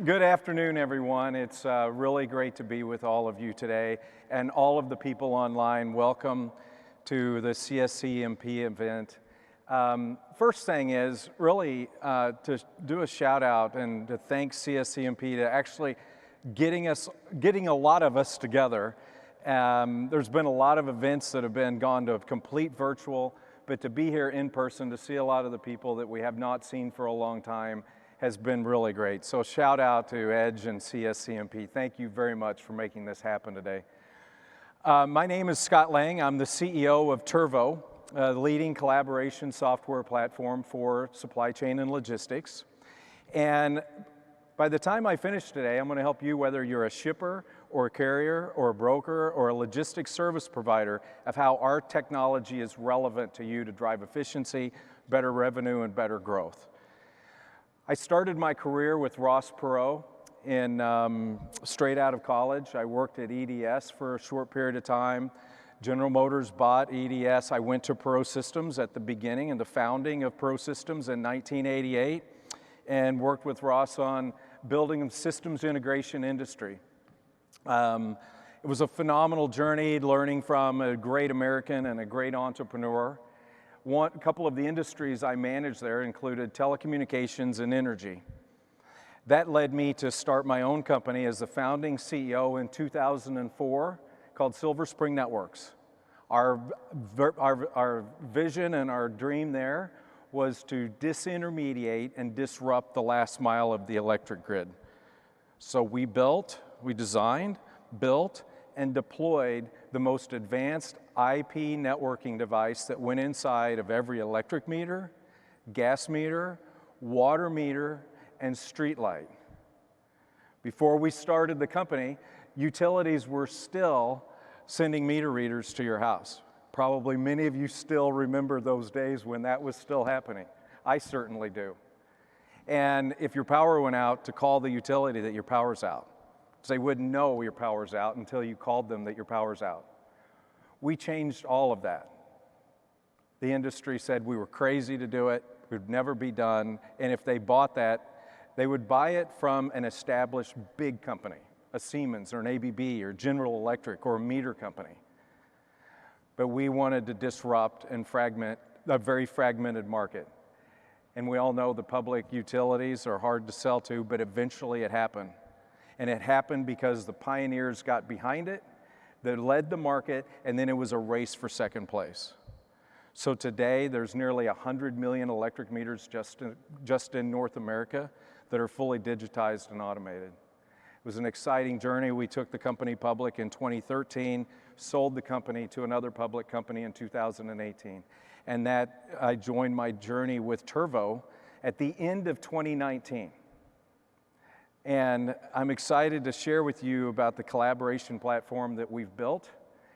Good afternoon, everyone. It's really great to be with all of you today, and all of the people online. Welcome to the CSCMP event. First thing is really to do a shout out and to thank CSCMP to actually getting a lot of us together. There's been a lot of events that have gone to complete virtual, but to be here in person, to see a lot of the people that we have not seen for a long time has been really great. So shout out to Edge and CSCMP. Thank you very much for making this happen today. My name is Scott Lang. I'm the CEO of Turvo, the leading collaboration software platform for supply chain and logistics. And by the time I finish today, I'm going to help you, whether you're a shipper or a carrier or a broker or a logistics service provider, of how our technology is relevant to you to drive efficiency, better revenue, and better growth. I started my career with Ross Perot straight out of college. I worked at EDS for a short period of time. General Motors bought EDS. I went to Pro Systems at the beginning and the founding of Pro Systems in 1988 and worked with Ross on building a systems integration industry. It was a phenomenal journey, learning from a great American and a great entrepreneur. A couple of the industries I managed there included telecommunications and energy. That led me to start my own company as the founding CEO in 2004 called Silver Spring Networks. Our vision and our dream there was to disintermediate and disrupt the last mile of the electric grid. So we designed, built, and deployed the most advanced IP networking device that went inside of every electric meter, gas meter, water meter, and street light. Before we started the company, utilities were still sending meter readers to your house. Probably many of you still remember those days when that was still happening. I certainly do. And if your power went out, to call the utility that your power's out. They wouldn't know your power's out until you called them that your power's out. We changed all of that. The industry said we were crazy to do it, it would never be done, and if they bought that, they would buy it from an established big company, a Siemens or an ABB or General Electric or a meter company. But we wanted to disrupt and fragment a very fragmented market. And we all know the public utilities are hard to sell to, but eventually it happened. And it happened because the pioneers got behind it, they led the market, and then it was a race for second place. So today, there's nearly 100 million electric meters just in North America that are fully digitized and automated. It was an exciting journey. We took the company public in 2013, sold the company to another public company in 2018. And I joined my journey with Turvo at the end of 2019. And I'm excited to share with you about the collaboration platform that we've built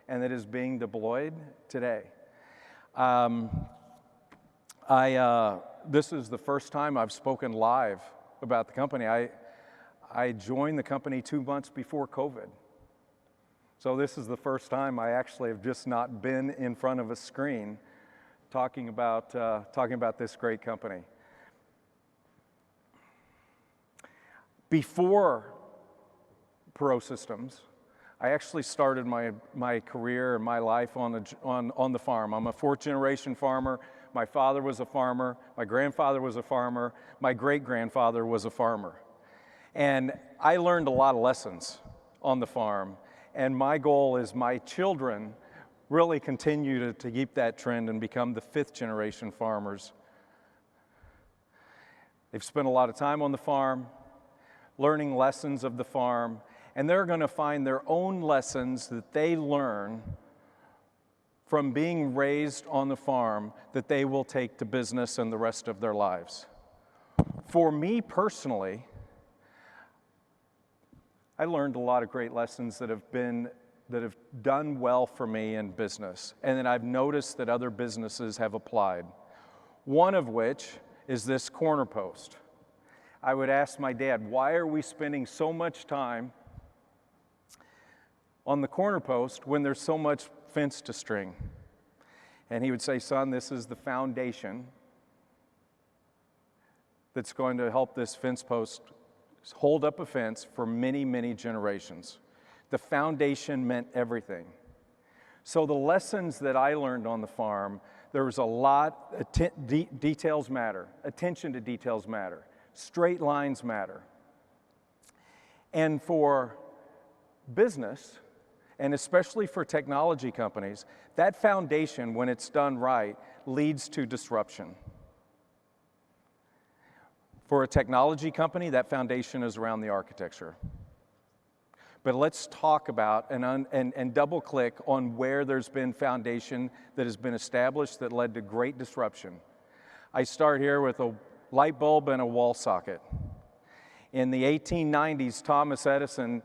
and that is being deployed today. This is the first time I've spoken live about the company. I joined the company 2 months before COVID. So this is the first time I actually have just not been in front of a screen talking about this great company. Before Pro Systems, I actually started my career and my life on the farm. I'm a fourth-generation farmer. My father was a farmer. My grandfather was a farmer. My great-grandfather was a farmer. And I learned a lot of lessons on the farm. And my goal is my children really continue to keep that trend and become the fifth-generation farmers. They've spent a lot of time on the farm, learning lessons of the farm, and they're going to find their own lessons that they learn from being raised on the farm that they will take to business and the rest of their lives. For me personally, I learned a lot of great lessons that have done well for me in business, and that I've noticed that other businesses have applied. One of which is this corner post. I would ask my dad, why are we spending so much time on the corner post when there's so much fence to string? And he would say, son, this is the foundation that's going to help this fence post hold up a fence for many, many generations. The foundation meant everything. So the lessons that I learned on the farm, there was a lot, details matter, attention to details matter, straight lines matter. And for business, and especially for technology companies, that foundation, when it's done right, leads to disruption. For a technology company, that foundation is around the architecture. But let's talk about and double click on where there's been foundation that has been established that led to great disruption. I start here with a light bulb and a wall socket. In the 1890s, Thomas Edison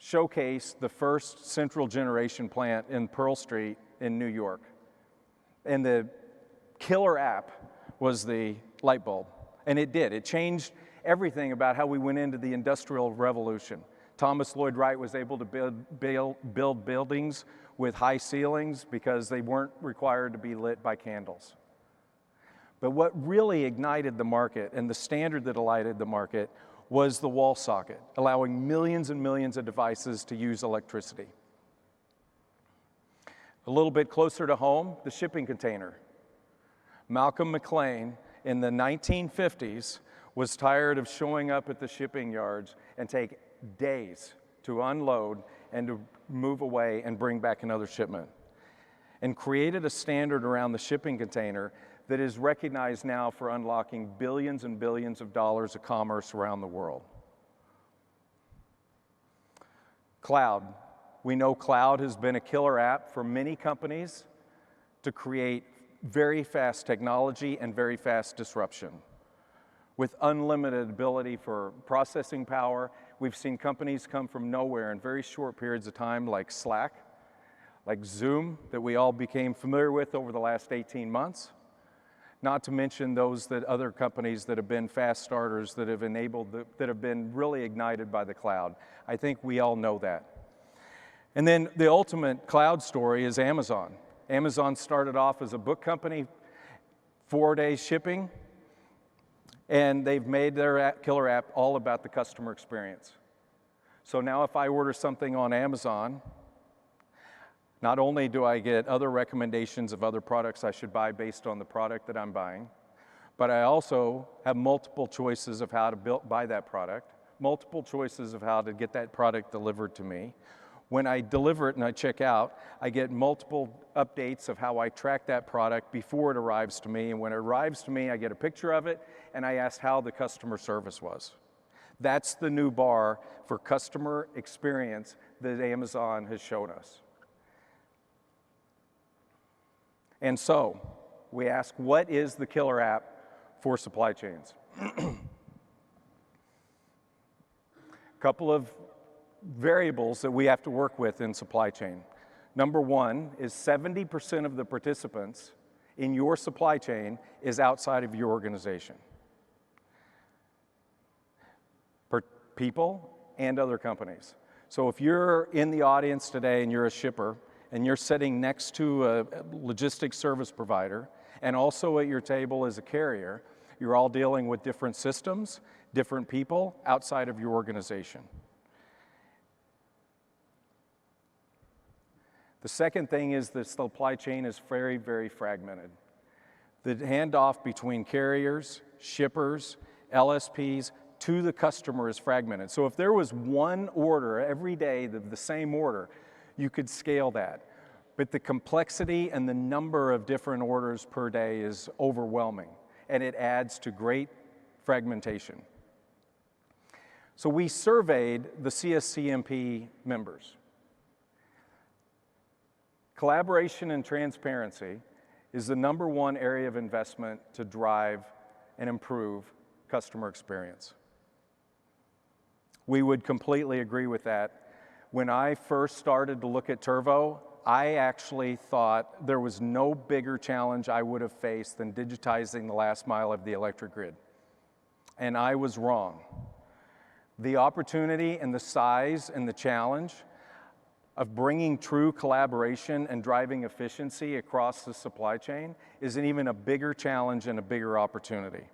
showcased the first central generation plant in Pearl Street in New York. And the killer app was the light bulb. And it did. It changed everything about how we went into the Industrial Revolution. Thomas Lloyd Wright was able to build buildings with high ceilings because they weren't required to be lit by candles. But what really ignited the market and the standard that ignited the market was the wall socket, allowing millions and millions of devices to use electricity. A little bit closer to home, the shipping container. Malcolm McLean in the 1950s was tired of showing up at the shipping yards and take days to unload and to move away and bring back another shipment, and created a standard around the shipping container that is recognized now for unlocking billions and billions of dollars of commerce around the world. Cloud. We know cloud has been a killer app for many companies to create very fast technology and very fast disruption. With unlimited ability for processing power, we've seen companies come from nowhere in very short periods of time, like Slack, like Zoom, that we all became familiar with over the last 18 months. Not to mention those other companies that have been fast starters that have that have been really ignited by the cloud. I think we all know that. And then the ultimate cloud story is Amazon. Amazon started off as a book company, 4-day shipping, and they've made their killer app all about the customer experience. So now if I order something on Amazon, not only do I get other recommendations of other products I should buy based on the product that I'm buying, but I also have multiple choices of how to buy that product, multiple choices of how to get that product delivered to me. When I deliver it and I check out, I get multiple updates of how I track that product before it arrives to me. And when it arrives to me, I get a picture of it and I ask how the customer service was. That's the new bar for customer experience that Amazon has shown us. And so we ask, what is the killer app for supply chains? A couple of variables that we have to work with in supply chain. Number one is 70% of the participants in your supply chain is outside of your organization. People and other companies. So if you're in the audience today and you're a shipper and you're sitting next to a logistics service provider and also at your table as a carrier, you're all dealing with different systems, different people outside of your organization. The second thing is the supply chain is very, very fragmented. The handoff between carriers, shippers, LSPs to the customer is fragmented. So if there was one order every day, the same order, you could scale that. But the complexity and the number of different orders per day is overwhelming, and it adds to great fragmentation. So we surveyed the CSCMP members. Collaboration and transparency is the number one area of investment to drive and improve customer experience. We would completely agree with that. When I first started to look at Turvo, I actually thought there was no bigger challenge I would have faced than digitizing the last mile of the electric grid. And I was wrong. The opportunity and the size and the challenge of bringing true collaboration and driving efficiency across the supply chain is an even a bigger challenge and a bigger opportunity.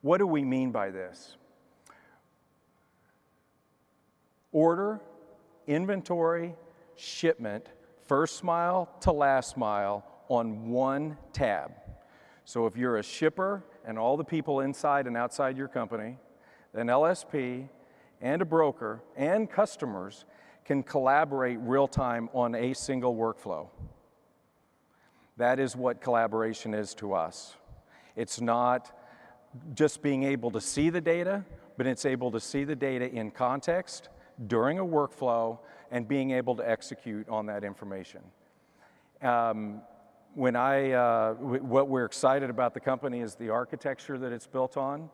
What do we mean by this? Order, inventory, shipment, first mile to last mile on one tab. So if you're a shipper and all the people inside and outside your company, an LSP and a broker and customers can collaborate real time on a single workflow. That is what collaboration is to us. It's not just being able to see the data, but it's able to see the data in context during a workflow and being able to execute on that information. What we're excited about the company is the architecture that it's built on,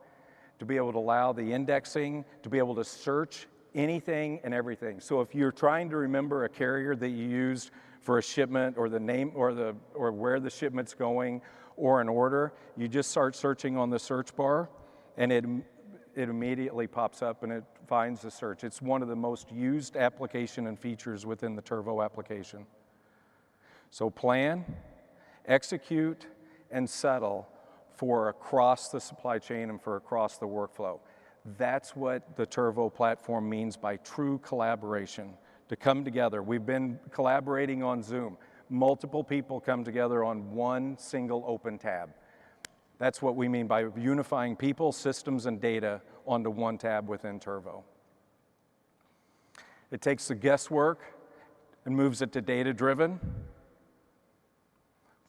to be able to allow the indexing, to be able to search anything and everything. So if you're trying to remember a carrier that you used for a shipment or the name or where the shipment's going or an order, you just start searching on the search bar and it immediately pops up and it finds the search. It's one of the most used application and features within the Turvo application. So plan, execute, and settle for across the supply chain and for across the workflow. That's what the Turvo platform means by true collaboration, to come together. We've been collaborating on Zoom. Multiple people come together on one single open tab. That's what we mean by unifying people, systems, and data onto one tab within Turvo. It takes the guesswork and moves it to data-driven,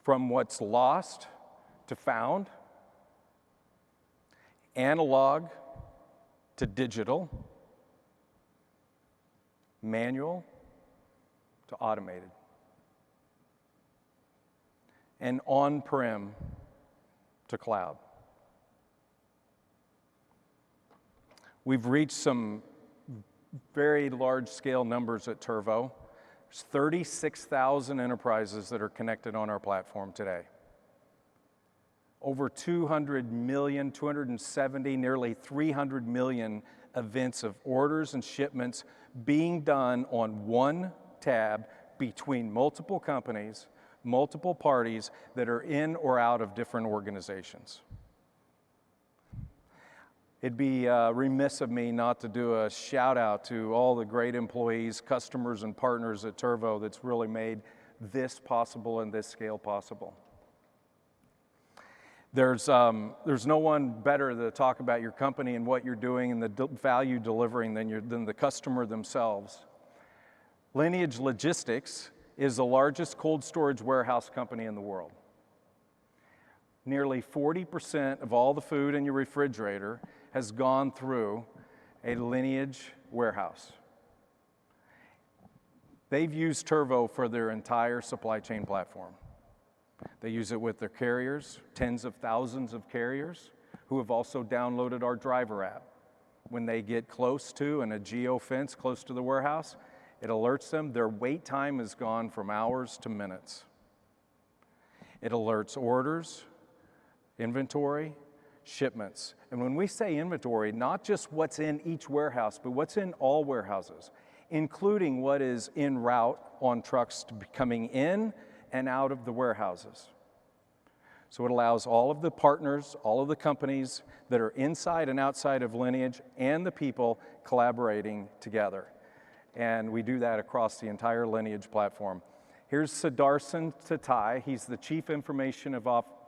from what's lost to found, analog to digital, manual to automated, and on-prem to cloud. We've reached some very large-scale numbers at Turvo. There's 36,000 enterprises that are connected on our platform today. Over 200 million, 270, nearly 300 million events of orders and shipments being done on one tab between multiple companies, multiple parties that are in or out of different organizations. It'd be remiss of me not to do a shout out to all the great employees, customers, and partners at Turvo that's really made this possible and this scale possible. There's no one better to talk about your company and what you're doing and the value delivering than the customer themselves. Lineage Logistics is the largest cold storage warehouse company in the world. Nearly 40% of all the food in your refrigerator has gone through a Lineage warehouse. They've used Turvo for their entire supply chain platform. They use it with their carriers, tens of thousands of carriers, who have also downloaded our driver app. When they get close to and a geo-fence close to the warehouse, it alerts them their wait time has gone from hours to minutes. It alerts orders, inventory, shipments. And when we say inventory, not just what's in each warehouse, but what's in all warehouses, including what is en route on trucks to be coming in and out of the warehouses. So it allows all of the partners, all of the companies that are inside and outside of Lineage and the people collaborating together. And we do that across the entire Lineage platform. Here's Sudarshan Tatai. He's the Chief Information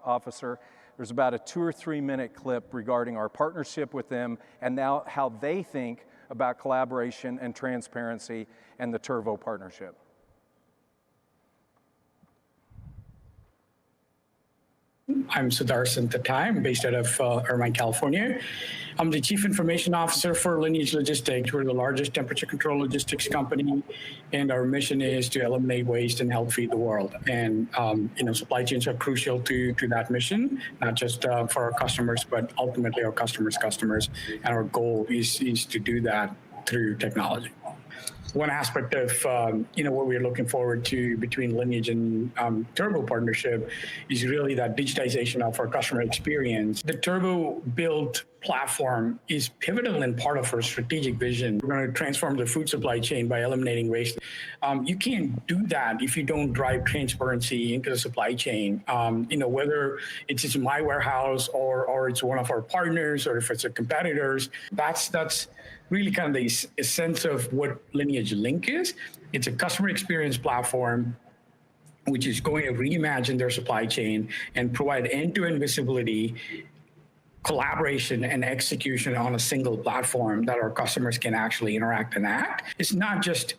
Officer. There's about a 2 or 3 minute clip regarding our partnership with them and now how they think about collaboration and transparency and the Turvo partnership. I'm Sudarshan Tatai. I'm based out of Irvine, California. I'm the Chief Information Officer for Lineage Logistics. We're the largest temperature control logistics company, and our mission is to eliminate waste and help feed the world. And supply chains are crucial to that mission, not just for our customers, but ultimately our customers' customers. And our goal is to do that through technology. One aspect of what we're looking forward to between Lineage and Turvo partnership is really that digitization of our customer experience. The Turvo built platform is pivotal and part of our strategic vision. We're going to transform the food supply chain by eliminating waste. You can't do that if you don't drive transparency into the supply chain. Whether it's just my warehouse or it's one of our partners or if it's a competitor's, that's really kind of the essence of what Lineage Link is. It's a customer experience platform which is going to reimagine their supply chain and provide end-to-end visibility, collaboration, and execution on a single platform that our customers can actually interact and act. It's not just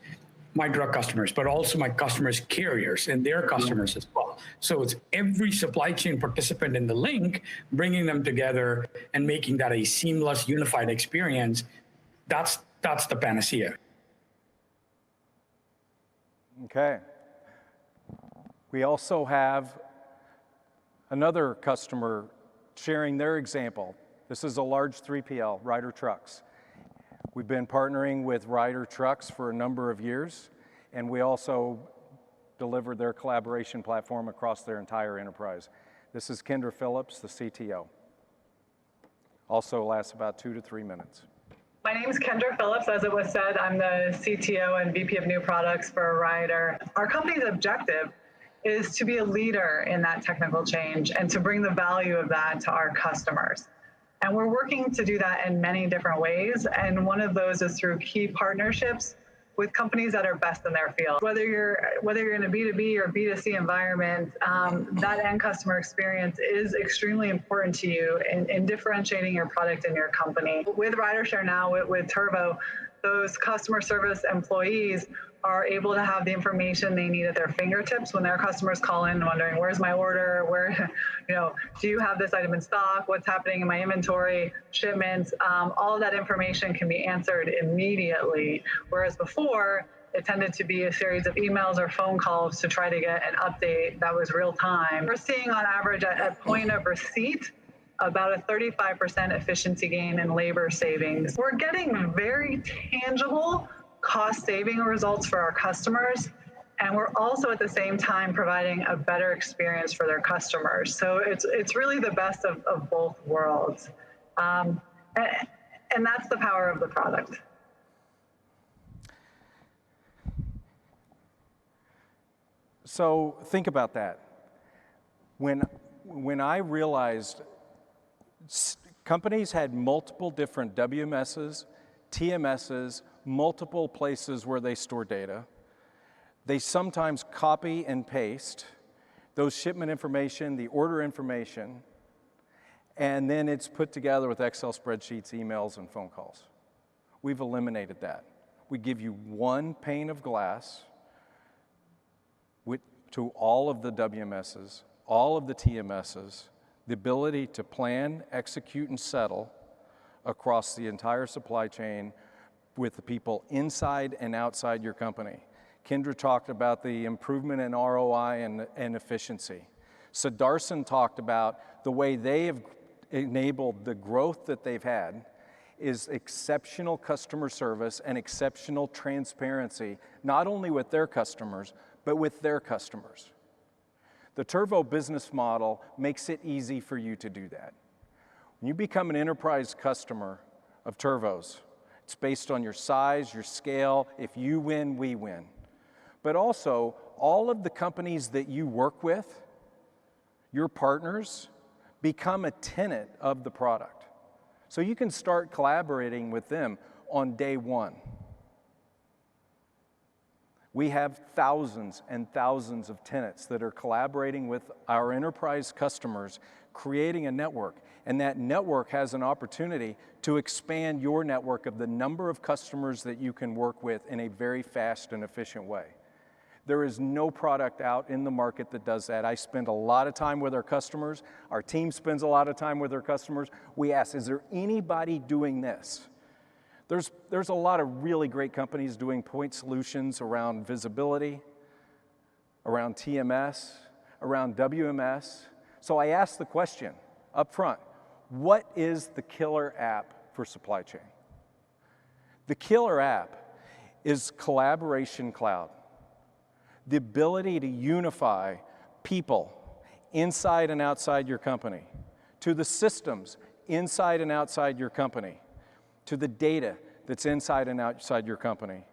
my drug customers, but also my customers' carriers and their customers as well. So it's every supply chain participant in the link, bringing them together and making that a seamless, unified experience. That's the panacea. Okay. We also have another customer sharing their example. This is a large 3PL, Ryder Trucks. We've been partnering with Ryder Trucks for a number of years, and we also delivered their collaboration platform across their entire enterprise. This is Kendra Phillips, the CTO. Also lasts about 2 to 3 minutes. My name is Kendra Phillips. As it was said, I'm the CTO and VP of New Products for Ryder. Our company's objective is to be a leader in that technical change and to bring the value of that to our customers. And we're working to do that in many different ways. And one of those is through key partnerships with companies that are best in their field. Whether you're in a B2B or B2C environment, that end customer experience is extremely important to you in differentiating your product and your company. With RiderShare now, with Turvo, those customer service employees are able to have the information they need at their fingertips when their customers call in wondering, where's my order? Do you have this item in stock? What's happening in my inventory, shipments? All of that information can be answered immediately. Whereas before, it tended to be a series of emails or phone calls to try to get an update that was real time. We're seeing on average at point of receipt, about a 35% efficiency gain in labor savings. We're getting very tangible cost-saving results for our customers, and we're also at the same time providing a better experience for their customers. So it's really the best of both worlds, and that's the power of the product. So think about that. When I realized companies had multiple different WMSs, TMSs, multiple places where they store data. They sometimes copy and paste those shipment information, the order information, and then it's put together with Excel spreadsheets, emails, and phone calls. We've eliminated that. We give you one pane of glass to all of the WMSs, all of the TMSs, the ability to plan, execute, and settle across the entire supply chain with the people inside and outside your company. Kendra talked about the improvement in ROI and efficiency. Sudarshan talked about the way they have enabled the growth that they've had is exceptional customer service and exceptional transparency, not only with their customers, but with their customers. The Turvo business model makes it easy for you to do that. When you become an enterprise customer of Turvo's, it's based on your size, your scale. If you win, we win. But also, all of the companies that you work with, your partners, become a tenant of the product. So you can start collaborating with them on day one. We have thousands and thousands of tenants that are collaborating with our enterprise customers, creating a network. And that network has an opportunity to expand your network of the number of customers that you can work with in a very fast and efficient way. There is no product out in the market that does that. I spend a lot of time with our customers. Our team spends a lot of time with our customers. We ask, is there anybody doing this? There's a lot of really great companies doing point solutions around visibility, around TMS, around WMS. So I asked the question up front, what is the killer app for supply chain? The killer app is Collaboration Cloud. The ability to unify people inside and outside your company to the systems inside and outside your company, to the data that's inside and outside your company,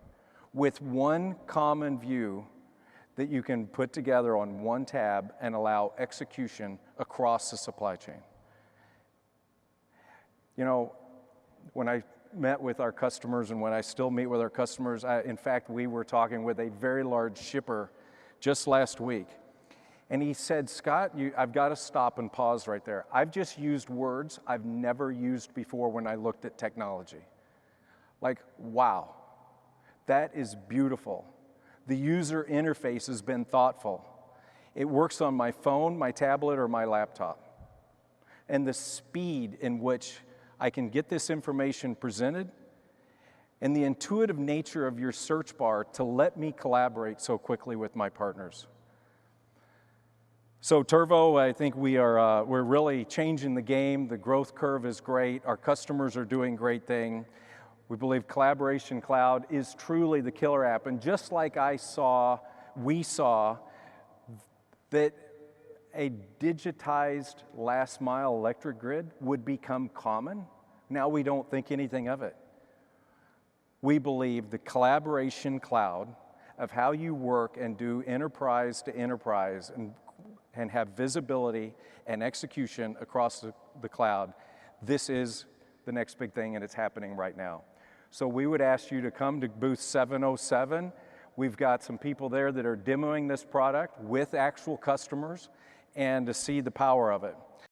with one common view that you can put together on one tab and allow execution across the supply chain. You know, when I met with our customers and when I still meet with our customers, in fact, we were talking with a very large shipper just last week. And he said, Scott, I've got to stop and pause right there. I've just used words I've never used before when I looked at technology. Like, wow, that is beautiful. The user interface has been thoughtful. It works on my phone, my tablet, or my laptop. And the speed in which I can get this information presented, and the intuitive nature of your search bar to let me collaborate so quickly with my partners. So Turvo, I think we're really changing the game. The growth curve is great. Our customers are doing great things. We believe Collaboration Cloud is truly the killer app. And just like we saw that a digitized last mile electric grid would become common, now we don't think anything of it. We believe the Collaboration Cloud of how you work and do enterprise to enterprise and have visibility and execution across the cloud, this is the next big thing, and it's happening right now. So we would ask you to come to booth 707. We've got some people there that are demoing this product with actual customers and to see the power of it.